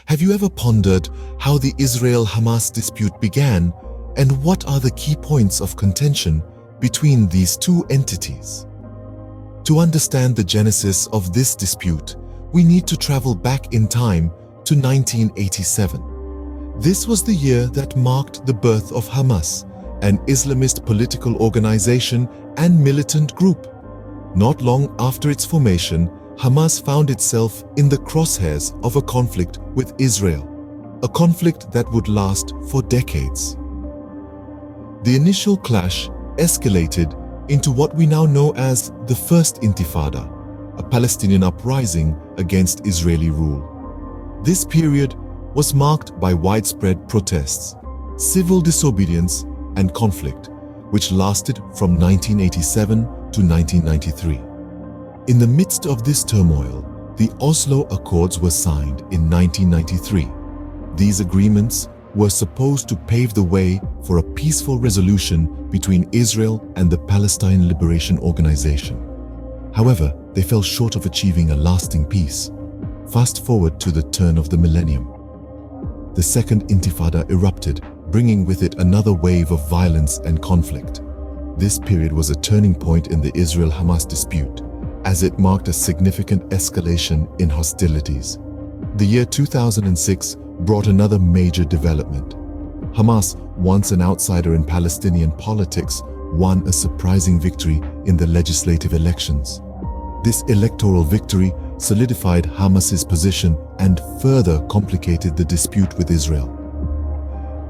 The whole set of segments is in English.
Have you ever pondered how the Israel-Hamas dispute began and what are the key points of contention between these two entities? To understand the genesis of this dispute, we need to travel back in time to 1987. This was the year that marked the birth of Hamas, an Islamist political organization and militant group. Not long after its formation, Hamas found itself in the crosshairs of a conflict with Israel, a conflict that would last for decades. The initial clash escalated into what we now know as the First Intifada, a Palestinian uprising against Israeli rule. This period was marked by widespread protests, civil disobedience, and conflict, which lasted from 1987 to 1993. In the midst of this turmoil, the Oslo Accords were signed in 1993. These agreements were supposed to pave the way for a peaceful resolution between Israel and the Palestine Liberation Organization. However, they fell short of achieving a lasting peace. Fast forward to the turn of the millennium. The Second Intifada erupted, bringing with it another wave of violence and conflict. This period was a turning point in the Israel-Hamas dispute, as it marked a significant escalation in hostilities. The year 2006 brought another major development. Hamas, once an outsider in Palestinian politics, won a surprising victory in the legislative elections. This electoral victory solidified Hamas's position and further complicated the dispute with Israel.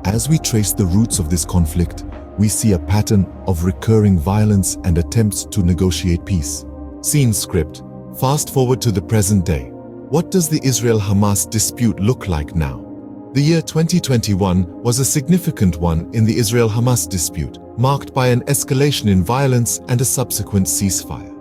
As we trace the roots of this conflict, we see a pattern of recurring violence and attempts to negotiate peace. Scene script. Fast forward to the present day. What does the Israel-Hamas dispute look like now? The year 2021 was a significant one in the Israel-Hamas dispute, marked by an escalation in violence and a subsequent ceasefire.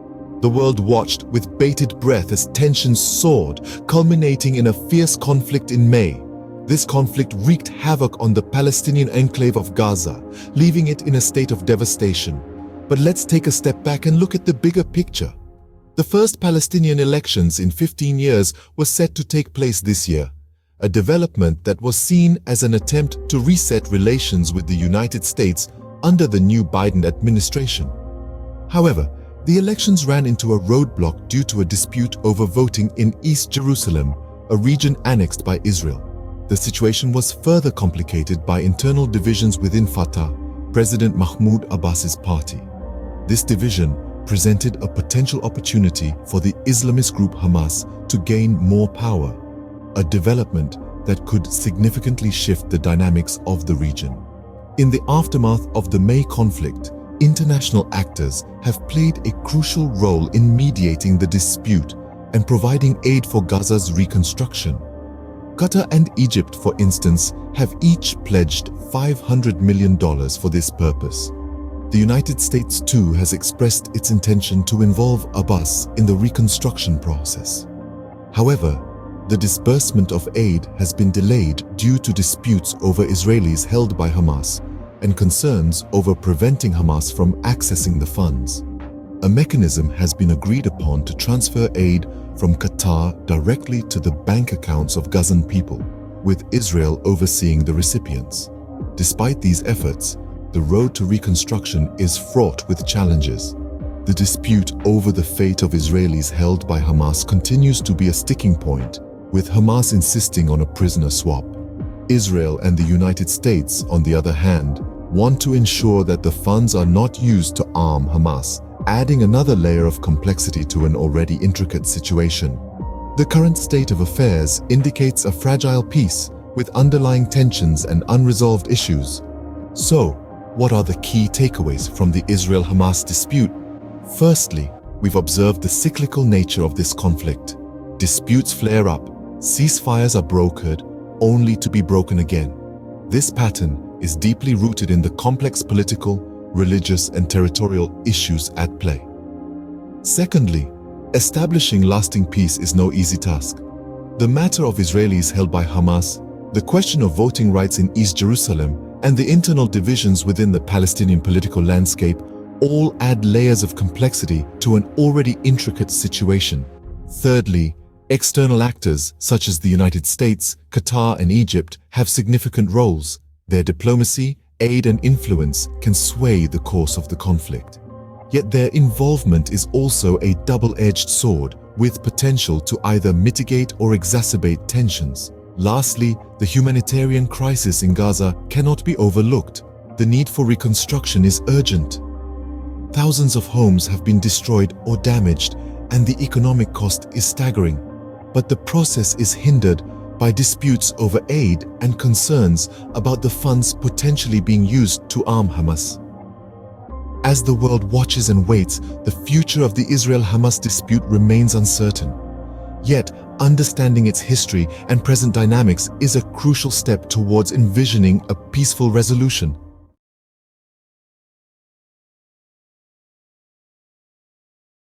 The world watched with bated breath as tensions soared, culminating in a fierce conflict in May. This conflict wreaked havoc on the Palestinian enclave of Gaza, leaving it in a state of devastation. But let's take a step back and look at the bigger picture. The first Palestinian elections in 15 years were set to take place this year, a development that was seen as an attempt to reset relations with the United States under the new Biden administration. However, the elections ran into a roadblock due to a dispute over voting in East Jerusalem, a region annexed by Israel. The situation was further complicated by internal divisions within Fatah, President Mahmoud Abbas's party. This division presented a potential opportunity for the Islamist group Hamas to gain more power, a development that could significantly shift the dynamics of the region. In the aftermath of the May conflict, international actors have played a crucial role in mediating the dispute and providing aid for Gaza's reconstruction. Qatar and Egypt, for instance, have each pledged $500 million for this purpose. The United States, too, has expressed its intention to involve Abbas in the reconstruction process. However, the disbursement of aid has been delayed due to disputes over Israelis held by Hamas and concerns over preventing Hamas from accessing the funds. A mechanism has been agreed upon to transfer aid from Qatar directly to the bank accounts of Gazan people, with Israel overseeing the recipients. Despite these efforts, the road to reconstruction is fraught with challenges. The dispute over the fate of Israelis held by Hamas continues to be a sticking point, with Hamas insisting on a prisoner swap. Israel and the United States, on the other hand, want to ensure that the funds are not used to arm Hamas, adding another layer of complexity to an already intricate situation. The current state of affairs indicates a fragile peace with underlying tensions and unresolved issues. So, what are the key takeaways from the Israel-Hamas dispute? Firstly, we've observed the cyclical nature of this conflict. Disputes flare up, ceasefires are brokered, only to be broken again. This pattern is deeply rooted in the complex political, religious, and territorial issues at play. Secondly, establishing lasting peace is no easy task. The matter of Israelis held by Hamas, the question of voting rights in East Jerusalem, and the internal divisions within the Palestinian political landscape all add layers of complexity to an already intricate situation. Thirdly, External actors, such as the United States, Qatar, and Egypt, have significant roles. Their diplomacy, aid, and influence can sway the course of the conflict. Yet their involvement is also a double-edged sword, with potential to either mitigate or exacerbate tensions. Lastly, the humanitarian crisis in Gaza cannot be overlooked. The need for reconstruction is urgent. Thousands of homes have been destroyed or damaged, and the economic cost is staggering. But the process is hindered by disputes over aid and concerns about the funds potentially being used to arm Hamas. As the world watches and waits, the future of the Israel-Hamas dispute remains uncertain. Yet, understanding its history and present dynamics is a crucial step towards envisioning a peaceful resolution.